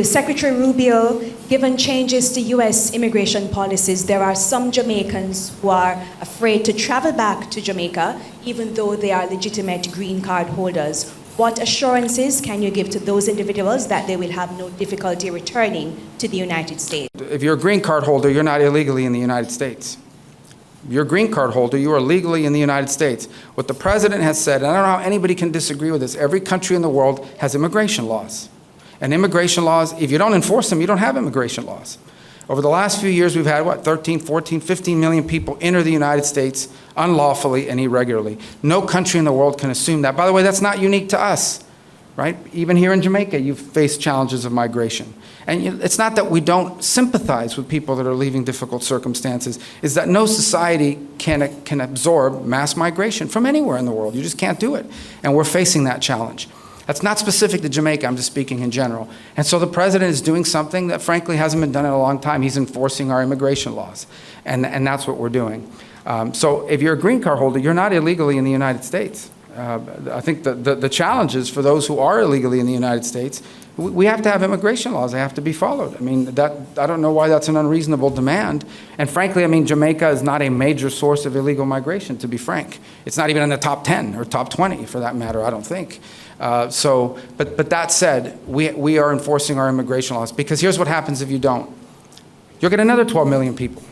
Secretary Rubio, given changes to U.S. immigration policies, there are some Jamaicans who are afraid to travel back to Jamaica, even though they are legitimate green card holders. What assurances can you give to those individuals that they will have no difficulty returning to the United States? If you're a green card holder, you're not illegally in the United States. If you're a green card holder, you are legally in the United States. What the president has said, and I don't know how anybody can disagree with this, every country in the world has immigration laws. And immigration laws, if you don't enforce them, you don't have immigration laws. Over the last few years, we've had, 13, 14, 15 million people enter the United States unlawfully and irregularly. No country in the world can assume that. By the way, that's not unique to us, right? Even here in Jamaica, you've faced challenges of migration. And it's not that we don't sympathize with people that are leaving difficult circumstances, it's that no society can absorb mass migration from anywhere in the world. You just can't do it. And we're facing that challenge. That's not specific to Jamaica, I'm just speaking in general. And so the president is doing something that frankly hasn't been done in a long time. He's enforcing our immigration laws. And that's what we're doing. So if you're a green card holder, you're not illegally in the United States. I think the challenge is for those who are illegally in the United States, we have to have immigration laws. They have to be followed. I mean, I don't know why that's an unreasonable demand. And frankly, I mean, Jamaica is not a major source of illegal migration, to be frank. It's not even in the top 10 or top 20, for that matter, I don't think. But that said, we are enforcing our immigration laws, because here's what happens if you don't. You'll get another 12 million people.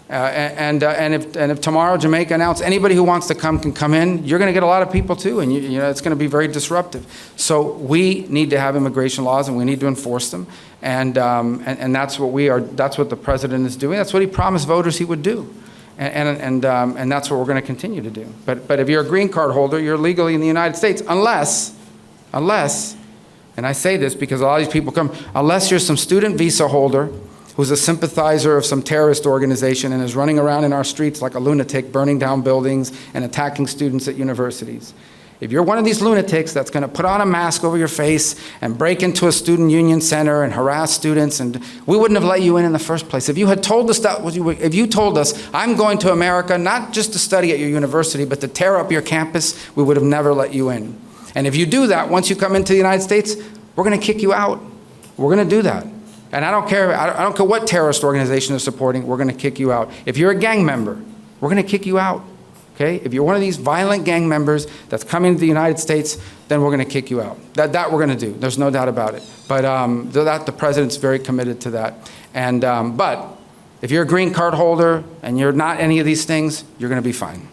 And if tomorrow Jamaica announced anybody who wants to come can come in, you're going to get a lot of people too, and you know it's going to be very disruptive. So we need to have immigration laws, and we need to enforce them, and that's what we are. That's what the president is doing. That's what he promised voters he would do, and that's what we're going to continue to do. But if you're a green card holder, you're legally in the United States, unless, and I say this because a lot of these people come, unless you're some student visa holder who's a sympathizer of some terrorist organization and is running around in our streets like a lunatic, burning down buildings and attacking students at universities. If you're one of these lunatics that's going to put on a mask over your face and break into a student union center and harass students, and we wouldn't have let you in the first place. If you had told us that, if you told us, I'm going to America not just to study at your university, but to tear up your campus, we would have never let you in. And if you do that, once you come into the United States, we're going to kick you out. We're going to do that. And I don't care what terrorist organization they're supporting, we're going to kick you out. If you're a gang member, we're going to kick you out. Okay? If you're one of these violent gang members that's coming to the United States, then we're going to kick you out. That we're going to do. There's no doubt about it. But the president's very committed to that. And but if you're a green card holder and you're not any of these things, you're going to be fine.